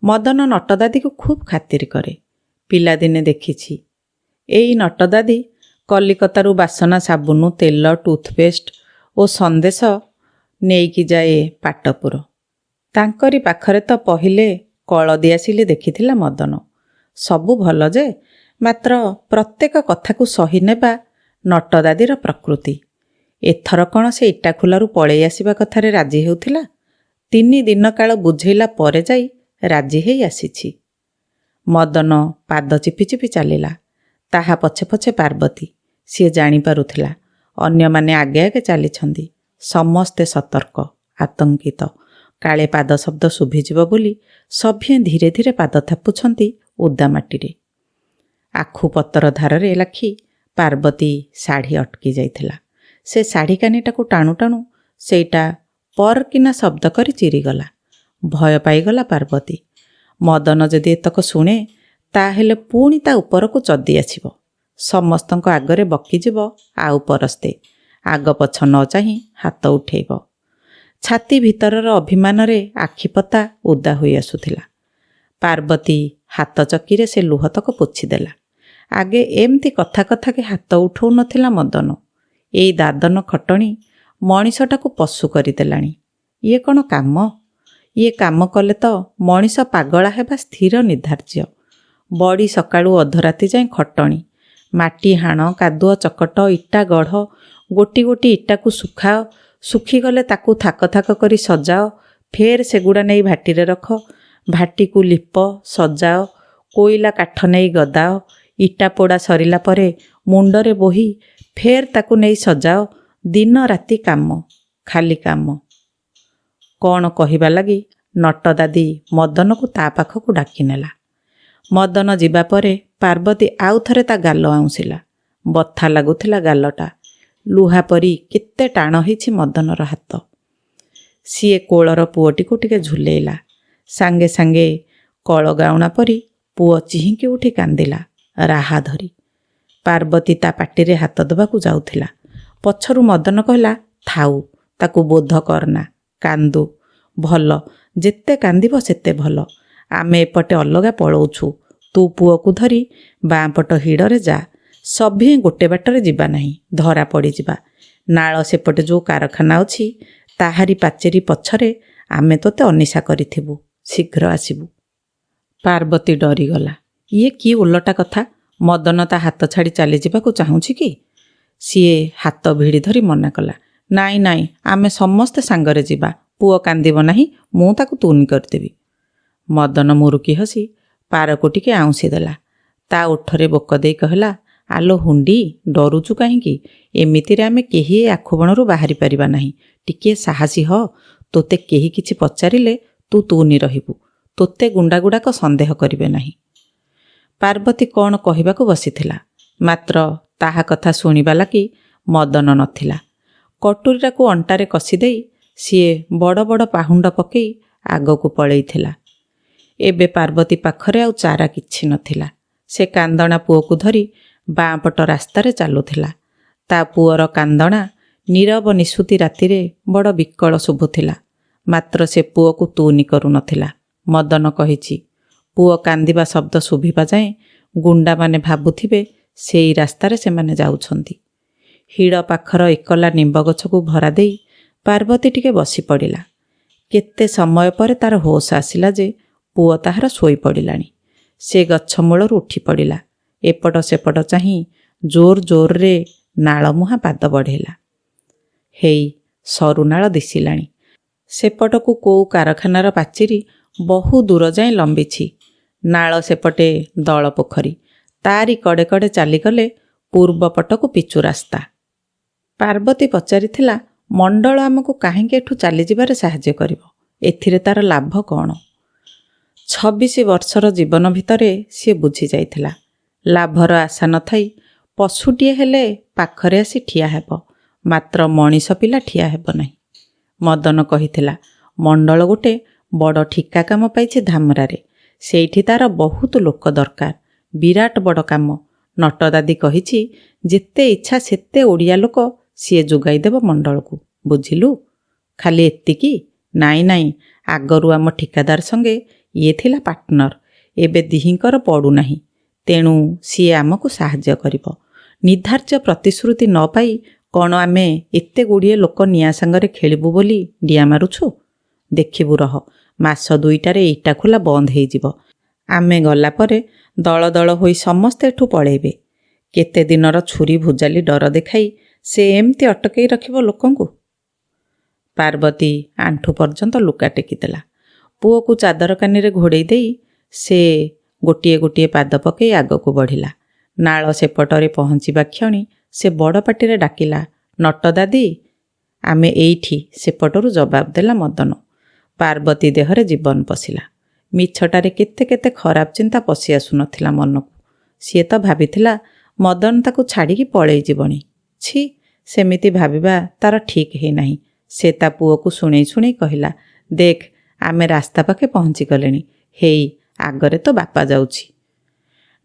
ମଦନ ନଟଦାଦିକୁ ଖୁବ୍ ଖାତିର କରେ। ପିଲାଦିନେ ଦେଖିଛି। ଏଇ ନଟଦାଦି କଲିକତାରୁ ବାସନା ସାବୁନ, ତେଲ, ଟୁଥପେଷ୍ଟ ଓ ସନ୍ଦେଶ ନେଇକି ଯାଏ ପାଟପୁର। ତାଙ୍କରି ପାଖରେ ତ ପହିଲେ କଳ ଦିଆସିଲି ଦେଖିଥିଲା ମଦନ। ସବୁ ଭଲ ଯେ, ମାତ୍ର ପ୍ରତ୍ୟେକ କଥାକୁ ସହି ନେବା ନଟଦାଦିର ପ୍ରକୃତି। ଏଥର କ'ଣ ସେ ଇଟାଖୋଲାରୁ ପଳେଇ ଆସିବା କଥାରେ ରାଜି ହେଉଥିଲା? 3 ଦିନ କାଳ ବୁଝେଇଲା ପରେ ଯାଇ ରାଜି ହେଇ ଆସିଛି। ମଦନ ପାଦ ଚିପି ଚିପି ଚାଲିଲା। ତାହା ପଛେ ପଛେ ପାର୍ବତୀ। ସିଏ ଜାଣିପାରୁଥିଲା ଅନ୍ୟମାନେ ଆଗେ ଆଗେ ଚାଲିଛନ୍ତି। ସମସ୍ତେ ସତର୍କ, ଆତଙ୍କିତ। କାଳେ ପାଦ ଶବ୍ଦ ଶୁଭିଯିବ ବୋଲି ସଭିଏଁ ଧୀରେ ଧୀରେ ପାଦ ଥାପୁଛନ୍ତି ଓଦା ମାଟିରେ। ଆଖୁ ପତର ଧାରରେ ଲାଖି ପାର୍ବତୀ ଶାଢ଼ୀ ଅଟକି ଯାଇଥିଲା। ସେ ଶାଢ଼ୀ କାନିଟାକୁ ଟାଣୁ ଟାଣୁ ସେଇଟା ପର କିନା ଶବ୍ଦ କରି ଚିରିଗଲା। ଭୟ ପାଇଗଲା ପାର୍ବତୀ। ମଦନ ଯଦି ଏତକ ଶୁଣେ ତାହେଲେ ପୁଣି ତା ଉପରକୁ ଚଦି ଆସିବ। ସମସ୍ତଙ୍କ ଆଗରେ ବକିଯିବ ଆଉ ପରସ୍ତେ। ଆଗ ପଛ ନ ଚାହିଁ ହାତ ଉଠେଇବ। ଛାତି ଭିତରର ଅଭିମାନରେ ଆଖିପତା ଓଦା ହୋଇ ଆସୁଥିଲା। ପାର୍ବତୀ ହାତ ଚକିରେ ସେ ଲୁହତକ ପୋଛିଦେଲା। ଆଗେ ଏମିତି କଥା କଥାକେ ହାତ ଉଠଉ ନଥିଲା ମଦନ। ଏଇ ଦାଦନ ଖଟଣି ମଣିଷଟାକୁ ପଶୁ କରିଦେଲାଣି। ଇଏ କ'ଣ କାମ? ଇଏ କାମ କଲେ ତ ମଣିଷ ପାଗଳା ହେବା ସ୍ଥିର ନିର୍ଦ୍ଧାର୍ଯ୍ୟ। ବଡ଼ି ସକାଳୁ ଅଧରାତି ଯାଏଁ ଖଟଣି। ମାଟି ହାଣ, କାଦୁଅ ଚକଟ, ଇଟା ଗଢ଼, ଗୋଟି ଗୋଟି ଇଟାକୁ ଶୁଖାଅ, ଶୁଖିଗଲେ ତାକୁ ଥାକ ଥାକ କରି ସଜାଅ, ଫେର ସେଗୁଡ଼ା ନେଇ ଭାଟିରେ ରଖ, ଭାଟିକୁ ଲିପ, ସଜାଅ, କୋଇଲା କାଠ ନେଇ ଗଦାଅ, ଇଟା ପୋଡ଼ା ସରିଲା ପରେ ମୁଣ୍ଡରେ ବୋହି ଫେର ତାକୁ ନେଇ ସଜାଅ। ଦିନ ରାତି କାମ, ଖାଲି କାମ। କ'ଣ କହିବା ଲାଗି ନଟଦାଦି ମଦନକୁ ତା ପାଖକୁ ଡାକିନେଲା। ମଦନ ଯିବା ପରେ ପାର୍ବତୀ ଆଉ ଥରେ ତା ଗାଲ ଆଉଁସିଲା। ବଥା ଲାଗୁଥିଲା ଗାଲଟା। ଲୁହା ପରି କେତେ ଟାଣ ହେଇଛି ମଦନର ହାତ। ସିଏ କୋଳର ପୁଅଟିକୁ ଟିକେ ଝୁଲେଇଲା। ସାଙ୍ଗେ ସାଙ୍ଗେ କଳଗାଉଣା ପରି ପୁଅ ଚିହିଁକି ଉଠି କାନ୍ଦିଲା ରାହା ଧରି। ପାର୍ବତୀ ତା ପାଟିରେ ହାତ ଦେବାକୁ ଯାଉଥିଲା। ପଛରୁ ମଦନ କହିଲା, ଥାଉ, ତାକୁ ବୋଧ କରନା, କାନ୍ଦୁ। ଭଲ, ଯେତେ କାନ୍ଦିବ ସେତେ ଭଲ। ଆମେ ଏପଟେ ଅଲଗା ପଳଉଛୁ। ତୁ ପୁଅକୁ ଧରି ବାଁପଟ ହିଡ଼ରେ ଯା। ସଭିଏଁ ଗୋଟେ ବାଟରେ ଯିବା ନାହିଁ, ଧରା ପଡ଼ିଯିବା। ନାଳ ସେପଟେ ଯେଉଁ କାରଖାନା ଅଛି ତାହାରି ପାଚେରୀ ପଛରେ ଆମେ ତୋତେ ଅନିଶା କରିଥିବୁ। ଶୀଘ୍ର ଆସିବୁ। ପାର୍ବତୀ ଡରିଗଲା। ଇଏ କି ଓଲଟା କଥା? ମଦନ ତା ହାତ ଛାଡ଼ି ଚାଲିଯିବାକୁ ଚାହୁଁଛି କି? ସିଏ ହାତ ଭିଡ଼ି ଧରି ମନା କଲା। ନାଇଁ ନାଇଁ, ଆମେ ସମସ୍ତେ ସାଙ୍ଗରେ ଯିବା। ପୁଅ କାନ୍ଦିବ ନାହିଁ, ମୁଁ ତାକୁ ତୁନି କରିଦେବି। ମଦନ ମୁରୁକି ହସି ପାରକୁ ଟିକେ ଆଉଁସି ଦେଲା। ତା ଓଠରେ ବୋକ ଦେଇ କହିଲା, ଆଲୋ ହୁଣ୍ଡି, ଡରୁଛୁ କାହିଁକି? ଏମିତିରେ ଆମେ କେହି ଏ ଆଖୁବଣରୁ ବାହାରି ପାରିବା ନାହିଁ। ଟିକିଏ ସାହସୀ ହ। ତୋତେ କେହି କିଛି ପଚାରିଲେ ତୁ ତୁନି ରହିବୁ। ତୋତେ ଗୁଣ୍ଡାଗୁଡ଼ାକ ସନ୍ଦେହ କରିବେ ନାହିଁ। ପାର୍ବତୀ କ'ଣ କହିବାକୁ ବସିଥିଲା, ମାତ୍ର ତାହା କଥା ଶୁଣିବା ଲାଗି ମଦନ ନଥିଲା। କଟୁରୀଟାକୁ ଅଣ୍ଟାରେ କଷି ଦେଇ ସିଏ ବଡ଼ ବଡ଼ ପାହୁଣ୍ଡ ପକେଇ ଆଗକୁ ପଳେଇଥିଲା। ଏବେ ପାର୍ବତୀ ପାଖରେ ଆଉ ଚାରା କିଛି ନଥିଲା। ସେ କାନ୍ଦଣା ପୁଅକୁ ଧରି ବାଁପଟ ରାସ୍ତାରେ ଚାଲୁଥିଲା। ତା ପୁଅର କାନ୍ଦଣା ନୀରବ ନିଶୁତି ରାତିରେ ବଡ଼ ବିକଳ ଶୁଭୁଥିଲା। ମାତ୍ର ସେ ପୁଅକୁ ତୁନି କରୁନଥିଲା। ମଦନ କହିଛି, ପୁଅ କାନ୍ଦିବା ଶବ୍ଦ ଶୁଭିବା ଯାଏଁ ଗୁଣ୍ଡାମାନେ ଭାବୁଥିବେ ସେଇ ରାସ୍ତାରେ ସେମାନେ ଯାଉଛନ୍ତି। ହିଡ଼ ପାଖର ଏକଲା ନିମ୍ବ ଗଛକୁ ଭରା ଦେଇ ପାର୍ବତୀ ଟିକେ ବସି ପଡ଼ିଲା। କେତେ ସମୟ ପରେ ତାର ହୋସ ଆସିଲା ଯେ ପୁଅ ତାହାର ଶୋଇପଡ଼ିଲାଣି। ସେ ଗଛ ମୂଳରୁ ଉଠି ପଡ଼ିଲା। ଏପଟ ସେପଟ ଚାହିଁ ଜୋର ଜୋରରେ ନାଳ ମୁହାଁ ପାଦ ବଢ଼େଇଲା। ହେଇ, ସରୁ ନାଳ ଦିଶିଲାଣି। ସେପଟକୁ କୋଉ କାରଖାନାର ପାଚେରୀ ବହୁ ଦୂର ଯାଏଁ ଲମ୍ବିଛି। ନାଳ ସେପଟେ ଦଳ ପୋଖରୀ। ତାରି କଡ଼େ କଡ଼େ ଚାଲିଗଲେ ପୂର୍ବ ପଟକୁ ପିଚୁ ରାସ୍ତା। ପାର୍ବତୀ ପଚାରିଥିଲା, ମଣ୍ଡଳ ଆମକୁ କାହିଁକି ଏଠୁ ଚାଲିଯିବାରେ ସାହାଯ୍ୟ କରିବ? ଏଥିରେ ତାର ଲାଭ କ'ଣ? 26 ବର୍ଷର ଜୀବନ ଭିତରେ ସିଏ ବୁଝି ଯାଇଥିଲା, ଲାଭର ଆଶା ନଥାଇ ପଶୁଟିଏ ହେଲେ ପାଖରେ ଆସି ଠିଆ ହେବ, ମାତ୍ର ମଣିଷ ପିଲା ଠିଆ ହେବ ନାହିଁ। ମଦନ କହିଥିଲା, ମଣ୍ଡଳ ଗୋଟେ ବଡ଼ ଠିକା କାମ ପାଇଛି ଧାମରାରେ। ସେଇଠି ତାର ବହୁତ ଲୋକ ଦରକାର। ବିରାଟ ବଡ଼ କାମ। ନଟଦାଦି କହିଛି, ଯେତେ ଇଚ୍ଛା ସେତେ ଓଡ଼ିଆ ଲୋକ ସିଏ ଯୋଗାଇ ଦେବ ମଣ୍ଡଳକୁ। ବୁଝିଲୁ? ଖାଲି ଏତିକି? ନାଇଁ ନାଇଁ, ଆଗରୁ ଆମ ଠିକାଦାର ସଙ୍ଗେ ଇଏ ଥିଲା ପାର୍ଟନର। ଏବେ ଦିହିଁଙ୍କର ପଡ଼ୁନାହିଁ। ତେଣୁ ସିଏ ଆମକୁ ସାହାଯ୍ୟ କରିବ। ନିର୍ଦ୍ଧାର୍ଯ୍ୟ ପ୍ରତିଶ୍ରୁତି ନ ପାଇ କ'ଣ ଆମେ ଏତେ ଗୁଡ଼ିଏ ଲୋକ ନିଆଁ ସାଙ୍ଗରେ ଖେଳିବୁ ବୋଲି ଡିଆ ମାରୁଛୁ? ଦେଖିବୁ ରହ, ମାସ 2ଟାରେ ଇଟା ଖୋଲା ବନ୍ଦ ହେଇଯିବ। ଆମେ ଗଲା ପରେ ଦଳ ଦଳ ହୋଇ ସମସ୍ତେ ଏଠୁ ପଳେଇବେ। କେତେ ଦିନର ଛୁରୀ ଭୁଜାଲି ଡର ଦେଖାଇ ସେ ଏମିତି ଅଟକେଇ ରଖିବ ଲୋକଙ୍କୁ। ପାର୍ବତୀ ଆଣ୍ଠୁ ପର୍ଯ୍ୟନ୍ତ ଲୁଗା ଟେକିଦେଲା। ପୁଅକୁ ଚାଦର କାନିରେ ଘୋଡ଼େଇ ଦେଇ ସେ ଗୋଟିଏ ଗୋଟିଏ ପାଦ ପକେଇ ଆଗକୁ ବଢ଼ିଲା। ନାଳ ସେପଟରେ ପହଞ୍ଚିବା କ୍ଷଣି ସେ ବଡ଼ ପାଟିରେ ଡାକିଲା, ନଟଦାଦି। ଆମେ ଏଇଠି, ସେପଟରୁ ଜବାବ ଦେଲା ମଦନ। ପାର୍ବତୀ ଦେହରେ ଜୀବନ ପଶିଲା। ମିଛଟାରେ କେତେ କେତେ ଖରାପ ଚିନ୍ତା ପଶି ଆସୁନଥିଲା ମନକୁ। ସିଏ ତ ଭାବିଥିଲା ମଦନ ତାକୁ ଛାଡ଼ିକି ପଳେଇ ଯିବଣି। ଛି, ସେମିତି ଭାବିବା ତାର ଠିକ୍ ହେଇନାହିଁ। ସେ ତା ପୁଅକୁ ଶୁଣେଇ ଶୁଣେଇ କହିଲା, ଦେଖ ଆମେ ରାସ୍ତା ପାଖେ ପହଞ୍ଚିଗଲେଣି। ହେଇ ଆଗରେ ତ ବାପା ଯାଉଛି।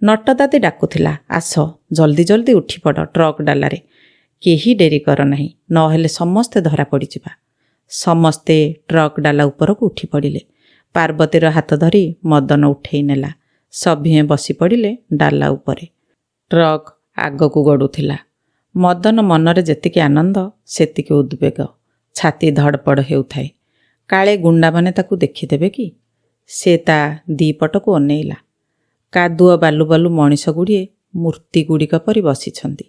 ନଟଦାଦି ଡାକୁଥିଲା, ଆସ ଜଲ୍ଦି ଜଲ୍ଦି ଉଠିପଡ଼ ଟ୍ରକ୍ ଡାଲାରେ। କେହି ଡେରି କର ନାହିଁ, ନହେଲେ ସମସ୍ତେ ଧରା ପଡ଼ିଯିବା। ସମସ୍ତେ ଟ୍ରକ୍ ଡାଲା ଉପରକୁ ଉଠି ପଡ଼ିଲେ। ପାର୍ବତୀର ହାତ ଧରି ମଦନ ଉଠେଇ ନେଲା। ସଭିଏଁ ବସି ପଡ଼ିଲେ ଡାଲା ଉପରେ। ଟ୍ରକ୍ ଆଗକୁ ଗଡ଼ୁଥିଲା। ମଦନ ମନରେ ଯେତିକି ଆନନ୍ଦ ସେତିକି ଉଦ୍ବେଗ। ଛାତି ଧଡ଼ପଡ଼ ହେଉଥାଏ। କାଳେ ଗୁଣ୍ଡାମାନେ ତାକୁ ଦେଖିଦେବେ କି? ସେ ତା ଦିପଟକୁ ଅନେଇଲା। କାଦୁଅ ବାଲୁ ବାଲୁ ମଣିଷ ଗୁଡ଼ିଏ ମୂର୍ତ୍ତି ଗୁଡ଼ିକ ପରି ବସିଛନ୍ତି।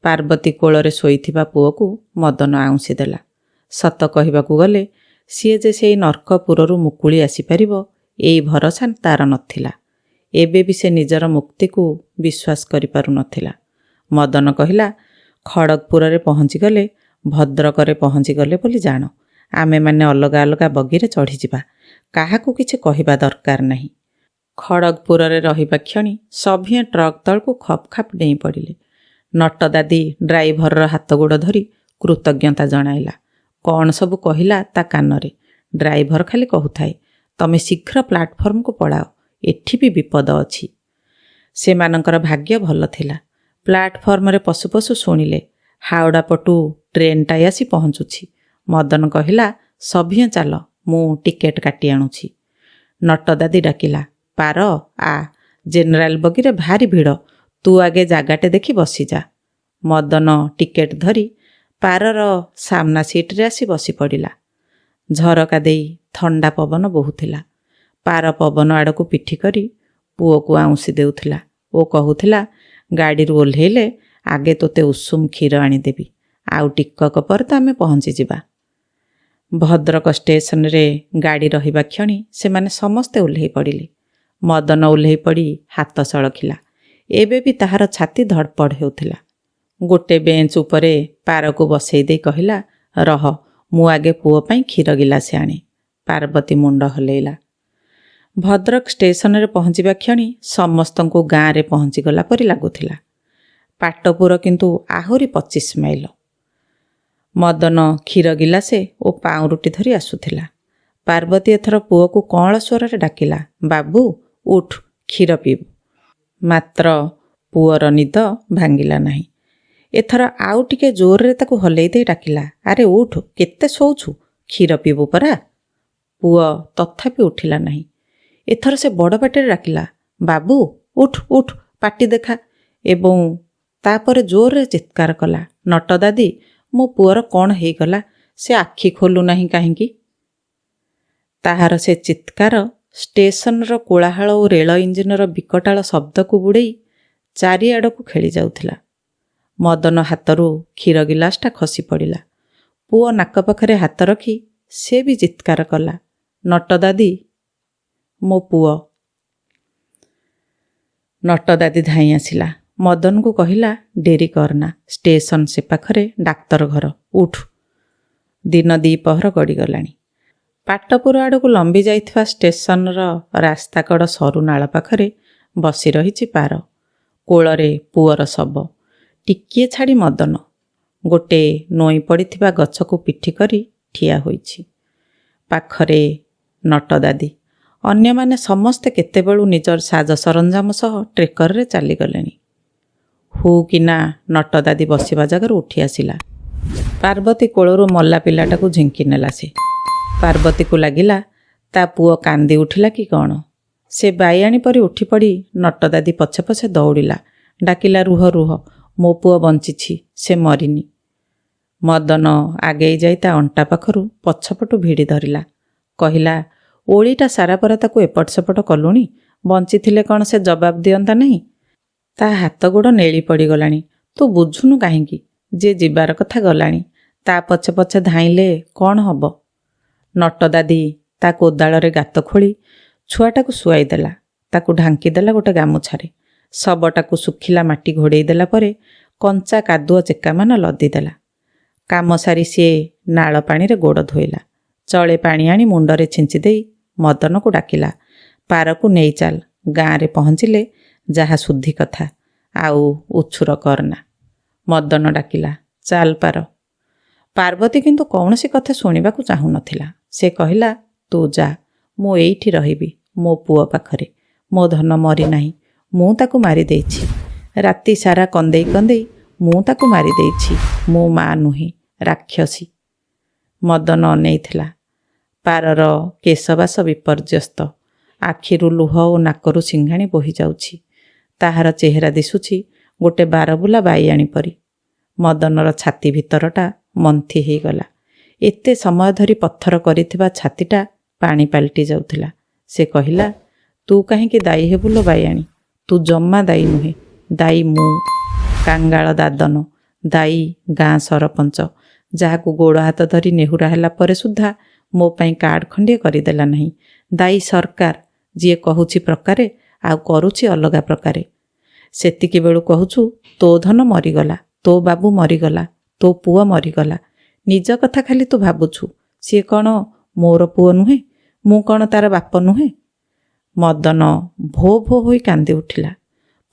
ପାର୍ବତୀ କୋଳରେ ଶୋଇଥିବା ପୁଅକୁ ମଦନ ଆଉଁସି ଦେଲା। ସତ କହିବାକୁ ଗଲେ ସିଏ ଯେ ସେଇ ନର୍କପୁରରୁ ମୁକୁଳି ଆସିପାରିବ ଏଇ ଭରସା ତାର ନଥିଲା। ଏବେ ବି ସେ ନିଜର ମୁକ୍ତିକୁ ବିଶ୍ୱାସ କରିପାରୁନଥିଲା। ମଦନ କହିଲା, ଖଡ଼ଗପୁରରେ ପହଞ୍ଚିଗଲେ ଭଦ୍ରକରେ ପହଞ୍ଚିଗଲେ ବୋଲି ଜାଣ। ଆମେମାନେ ଅଲଗା ଅଲଗା ବଗିରେ ଚଢ଼ିଯିବା। କାହାକୁ କିଛି କହିବା ଦରକାର ନାହିଁ। ଖଡ଼ଗପୁରରେ ରହିବା କ୍ଷଣି ସଭିଏଁ ଟ୍ରକ୍ ତଳକୁ ଖପ୍ ଖାପ୍ ଡେଇଁ ପଡ଼ିଲେ। ନଟଦାଦି ଡ୍ରାଇଭରର ହାତ ଗୋଡ଼ ଧରି କୃତଜ୍ଞତା ଜଣାଇଲା। କ'ଣ ସବୁ କହିଲା ତା କାନରେ। ଡ୍ରାଇଭର ଖାଲି କହୁଥାଏ, ତମେ ଶୀଘ୍ର ପ୍ଲାଟଫର୍ମକୁ ପଳାଅ, ଏଠି ବି ବିପଦ ଅଛି। ସେମାନଙ୍କର ଭାଗ୍ୟ ଭଲ ଥିଲା। ପ୍ଲାଟଫର୍ମରେ ପଶୁ ପଶୁ ଶୁଣିଲେ, ହାଓଡ଼ା ପଟୁ ଟ୍ରେନ୍ଟାଏ ଆସି ପହଞ୍ଚୁଛି। ମଦନ କହିଲା, ସଭିଏଁ ଚାଲ, ମୁଁ ଟିକେଟ୍ କାଟି ଆଣୁଛି। ନଟଦାଦି ଡାକିଲା, ପାର ଆ, ଜେନେରାଲ ବଗିରେ ଭାରି ଭିଡ଼, ତୁ ଆଗେ ଜାଗାଟେ ଦେଖି ବସିଯା। ମଦନ ଟିକେଟ୍ ଧରି ପାରର ସାମ୍ନା ସିଟ୍ରେ ଆସି ବସି ପଡ଼ିଲା। ଝରକା ଦେଇ ଥଣ୍ଡା ପବନ ବହୁଥିଲା। ପାର ପବନ ଆଡ଼କୁ ପିଠି କରି ପୁଅକୁ ଆଉଁସି ଦେଉଥିଲା ଓ କହୁଥିଲା, ଗାଡ଼ିରୁ ଓହ୍ଲେଇଲେ ଆଗେ ତୋତେ ଉଷୁମ କ୍ଷୀର ଆଣିଦେବି। ଆଉ ଟିକକ ପରେ ତ ଆମେ ପହଞ୍ଚିଯିବା। ଭଦ୍ରକ ଷ୍ଟେସନରେ ଗାଡ଼ି ରହିବା କ୍ଷଣି ସେମାନେ ସମସ୍ତେ ଓହ୍ଲେଇ ପଡ଼ିଲେ। ମଦନ ଓହ୍ଲେଇ ପଡ଼ି ହାତ ସଳଖିଲା। ଏବେ ବି ତାହାର ଛାତି ଧଡ଼ପଡ଼ ହେଉଥିଲା। ଗୋଟେ ବେଞ୍ଚ ଉପରେ ପାରକୁ ବସେଇ ଦେଇ କହିଲା, ରହ, ମୁଁ ଆଗେ ପୁଅ ପାଇଁ କ୍ଷୀର ଗିଲାସେ ଆଣେ। ପାର୍ବତୀ ମୁଣ୍ଡ ହଲେଇଲା। ଭଦ୍ରକ ଷ୍ଟେସନରେ ପହଞ୍ଚିବା କ୍ଷଣି ସମସ୍ତଙ୍କୁ ଗାଁରେ ପହଞ୍ଚିଗଲା ପରି ଲାଗୁଥିଲା। ପାଟପୁର କିନ୍ତୁ ଆହୁରି 25 ମାଇଲ। ମଦନ କ୍ଷୀର ଗିଲାସେ ଓ ପାଉଁରୁଟି ଧରି ଆସୁଥିଲା। ପାର୍ବତୀ ଏଥର ପୁଅକୁ କଅଁଳ ସ୍ୱରରେ ଡାକିଲା, ବାବୁ ଉଠ, କ୍ଷୀର ପିଇବୁ। ମାତ୍ର ପୁଅର ନିଦ ଭାଙ୍ଗିଲା ନାହିଁ। ଏଥର ଆଉ ଟିକେ ଜୋରରେ ତାକୁ ହଲେଇ ଦେଇ ଡାକିଲା, ଆରେ ଉଠ, କେତେ ଶୋଉଛୁ, କ୍ଷୀର ପିଇବୁ ପରା। ପୁଅ ତଥାପି ଉଠିଲା ନାହିଁ। ଏଥର ସେ ବଡ଼ ପାଟିରେ ଡାକିଲା, ବାବୁ ଉଠ ଉଠ, ପାଟି ଦେଖା। ଏବଂ ତାପରେ ଜୋରରେ ଚିତ୍କାର କଲା, ନଟଦାଦି, ମୋ ପୁଅର କ'ଣ ହେଇଗଲା? ସେ ଆଖି ଖୋଲୁ ନାହିଁ କାହିଁକି? ତାହାର ସେ ଚିତ୍କାର ଷ୍ଟେସନର କୋଳାହଳ ଓ ରେଳ ଇଞ୍ଜିନର ବିକଟାଳ ଶବ୍ଦକୁ ବୁଡ଼େଇ ଚାରିଆଡ଼କୁ ଖେଳି ଯାଉଥିଲା। ମଦନ ହାତରୁ କ୍ଷୀର ଗିଲାସଟା ଖସି ପଡ଼ିଲା। ପୁଅ ନାକ ପାଖରେ ହାତ ରଖି ସେ ବି ଚିତ୍କାର କଲା, ନଟଦାଦି, ମୋ ପୁଅ। ନଟଦାଦି ଧାଇଁ ଆସିଲା। ମଦନକୁ କହିଲା, ଡେରି କରନା, ଷ୍ଟେସନ ସେ ପାଖରେ ଡାକ୍ତର ଘର, ଉଠ। ଦିନ ଦ୍ୱିପହର ଗଡ଼ିଗଲାଣି। ପାଟପୁର ଆଡ଼କୁ ଲମ୍ବି ଯାଇଥିବା ଷ୍ଟେସନର ରାସ୍ତାକଡ଼ ସରୁ ନାଳ ପାଖରେ ବସି ରହିଛି ପାର। କୋଳରେ ପୁଅର ଶବ। ଟିକିଏ ଛାଡ଼ି ମଦନ ଗୋଟେ ନୋଇ ପଡ଼ିଥିବା ଗଛକୁ ପିଠି କରି ଠିଆ ହୋଇଛି। ପାଖରେ ନଟଦାଦି। ଅନ୍ୟମାନେ ସମସ୍ତେ କେତେବେଳୁ ନିଜର ସାଜ ସରଞ୍ଜାମ ସହ ଟ୍ରେକରରେ ଚାଲିଗଲେଣି। ହୁ କିନା ନଟଦାଦି ବସିବା ଜାଗାରୁ ଉଠି ଆସିଲା। ପାର୍ବତୀ କୋଳରୁ ମଲା ପିଲାଟାକୁ ଝିଙ୍କି ନେଲା ସେ। ପାର୍ବତୀକୁ ଲାଗିଲା ତା ପୁଅ କାନ୍ଦି ଉଠିଲା କି କ'ଣ। ସେ ବାଇଆଣୀ ପରି ଉଠି ପଡ଼ି ନଟଦାଦି ପଛେ ପଛେ ଦୌଡ଼ିଲା। ଡାକିଲା, ରୁହ ରୁହ, ମୋ ପୁଅ ବଞ୍ଚିଛି, ସେ ମରିନି। ମଦନ ଆଗେଇ ଯାଇ ତା ଅଣ୍ଟା ପାଖରୁ ପଛପଟୁ ଭିଡ଼ି ଧରିଲା। କହିଲା, ଓଳିଟା ସାରା ପରା ତାକୁ ଏପଟ ସେପଟ କଲୁଣି, ବଞ୍ଚିଥିଲେ କ'ଣ ସେ ଜବାବ ଦିଅନ୍ତା ନାହିଁ? ତା ହାତ ଗୋଡ଼ ନେଳି ପଡ଼ିଗଲାଣି, ତୁ ବୁଝୁନୁ କାହିଁକି? ଯେ ଯିବାର କଥା ଗଲାଣି, ତା ପଛେ ପଛେ ଧାଇଁଲେ କ'ଣ ହବ? ନଟଦାଦି ତା କୋଦାଳରେ ଗାତ ଖୋଳି ଛୁଆଟାକୁ ଶୁଆଇ ଦେଲା। ତାକୁ ଢାଙ୍କି ଦେଲା ଗୋଟେ ଗାମୁଛାରେ। ଶବଟାକୁ ଶୁଖିଲା ମାଟି ଘୋଡ଼େଇ ଦେଲା ପରେ କଞ୍ଚା କାଦୁଅ ଚେକାମାନ ଲଦି ଦେଲା। କାମ ସାରି ସିଏ ନାଳ ପାଣିରେ ଗୋଡ଼ ଧୋଇଲା। ଚଳେ ପାଣି ଆଣି ମୁଣ୍ଡରେ ଛିଞ୍ଚି ଦେଇ ମଦନକୁ ଡାକିଲା, ପାରକୁ ନେଇ ଚାଲ, ଗାଁରେ ପହଞ୍ଚିଲେ ଯାହା ଶୁଦ୍ଧି କଥା, ଆଉ ଉଛୁର କରନା। ମଦନ ଡାକିଲା, ଚାଲ ପାର। ପାର୍ବତୀ କିନ୍ତୁ କୌଣସି କଥା ଶୁଣିବାକୁ ଚାହୁଁନଥିଲା। ସେ କହିଲା, ତୁ ଯା, ମୁଁ ଏଇଠି ରହିବି ମୋ ପୁଅ ପାଖରେ। ମୋ ଧନ ମରି ନାହିଁ, ମୁଁ ତାକୁ ମାରିଦେଇଛି। ରାତି ସାରା କନ୍ଦେଇ କନ୍ଦେଇ ମୁଁ ତାକୁ ମାରିଦେଇଛି। ମୋ ମା ନୁହେଁ, ରାକ୍ଷସୀ। ମଦନ ଅନେଇଥିଲା। ପାରର କେଶବାସ ବିପର୍ଯ୍ୟସ୍ତ, ଆଖିରୁ ଲୁହ ଓ ନାକରୁ ସିଙ୍ଘାଣି ବୋହିଯାଉଛି। ତାହାର ଚେହେରା ଦିଶୁଛି ଗୋଟେ ବାରବୁଲା ବାଇଆଣୀ ପରି। ମଦନର ଛାତି ଭିତରଟା ମନ୍ଥି ହେଇଗଲା। ଏତେ ସମୟ ଧରି ପଥର କରିଥିବା ଛାତିଟା ପାଣି ପାଲଟି ଯାଉଥିଲା। ସେ କହିଲା, ତୁ କାହିଁକି ଦାୟୀ ହେବୁ ଲୋ ବାଇଆଣୀ? ତୁ ଜମା ଦାୟୀ ନୁହେଁ। ଦାୟୀ ମୁଁ, କାଙ୍ଗାଳ ଦାଦନ। ଦାୟୀ ଗାଁ ସରପଞ୍ଚ, ଯାହାକୁ ଗୋଡ଼ ହାତ ଧରି ନେହୁରା ହେଲା ପରେ ସୁଦ୍ଧା ମୋ ପାଇଁ କାର୍ଡ଼ ଖଣ୍ଡିଏ କରିଦେଲା ନାହିଁ। ଦାୟୀ ସରକାର, ଯିଏ କହୁଛି ପ୍ରକାରେ ଆଉ କରୁଛି ଅଲଗା ପ୍ରକାରେ। ସେତିକି ବେଳୁ କହୁଛୁ ତୋ ଧନ ମରିଗଲା, ତୋ ବାବୁ ମରିଗଲା, ତୋ ପୁଅ ମରିଗଲା। ନିଜ କଥା ଖାଲି ତୁ ଭାବୁଛୁ। ସିଏ କ'ଣ ମୋର ପୁଅ ନୁହେଁ? ମୁଁ କ'ଣ ତାର ବାପ ନୁହେଁ? ମଦନ ଭୋ ଭୋ ହୋଇ କାନ୍ଦି ଉଠିଲା।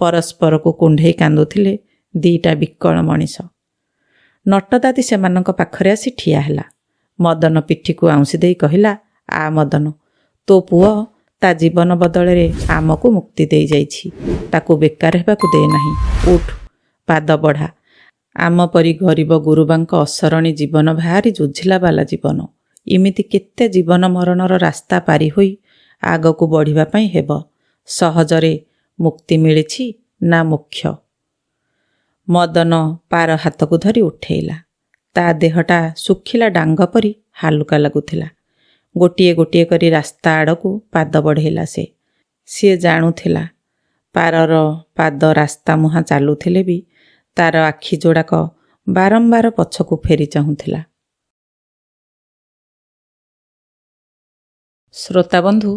ପରସ୍ପରକୁ କୁଣ୍ଢେଇ କାନ୍ଦୁଥିଲେ ଦିଟା ବିକଳ ମଣିଷ। ନଟଦାଦି ସେମାନଙ୍କ ପାଖରେ ଆସି ଠିଆ ହେଲା। ମଦନ ପିଠିକୁ ଆଉଁସି ଦେଇ କହିଲା, ଆ ମଦନ, ତୋ ପୁଅ ତା ଜୀବନ ବଦଳରେ ଆମକୁ ମୁକ୍ତି ଦେଇଯାଇଛି। ତାକୁ ବେକାର ହେବାକୁ ଦେ ନାହିଁ। ଉଠ, ପାଦ ବଢ଼ା। ଆମ ପରି ଗରିବ ଗୁରୁବାଙ୍କ ଅସରଣୀ ଜୀବନ ଭାରି ଜୁଝିଲା ବାଲା ଜୀବନ। ଏମିତି କେତେ ଜୀବନ ମରଣର ରାସ୍ତା ପାରି ହୋଇ ଆଗକୁ ବଢ଼ିବା ପାଇଁ ହେବ। ସହଜରେ ମୁକ୍ତି ମିଳିଛି ନା ମୋକ୍ଷ? ମଦନ ପାର ହାତକୁ ଧରି ଉଠେଇଲା। ତା ଦେହଟା ଶୁଖିଲା ଡାଙ୍ଗ ପରି ହାଲୁକା ଲାଗୁଥିଲା। ଗୋଟିଏ ଗୋଟିଏ କରି ରାସ୍ତା ଆଡ଼କୁ ପାଦ ବଢ଼େଇଲା ସେ। ସିଏ ଜାଣୁଥିଲା ପାରର ପାଦ ରାସ୍ତା ମୁହାଁ ଚାଲୁଥିଲେ ବି ତାର ଆଖି ଯୋଡ଼ାକ ବାରମ୍ବାର ପଛକୁ ଫେରି ଚାହୁଁଥିଲା। ଶ୍ରୋତାବନ୍ଧୁ,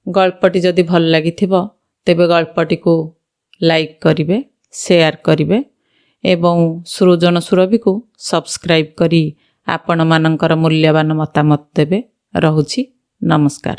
ଗଳ୍ପଟି ଯଦି ଭଲ ଲାଗିଥିବ ତେବେ ଗଳ୍ପଟିକୁ ଲାଇକ୍ କରିବେ, ସେୟାର କରିବେ ଏବଂ ସୃଜନ ସୁରଭିକୁ ସବସ୍କ୍ରାଇବ୍ କରି ଆପଣମାନଙ୍କର ମୂଲ୍ୟବାନ ମତାମତ ଦେବେ। ରହୁଛି, ନମସ୍କାର।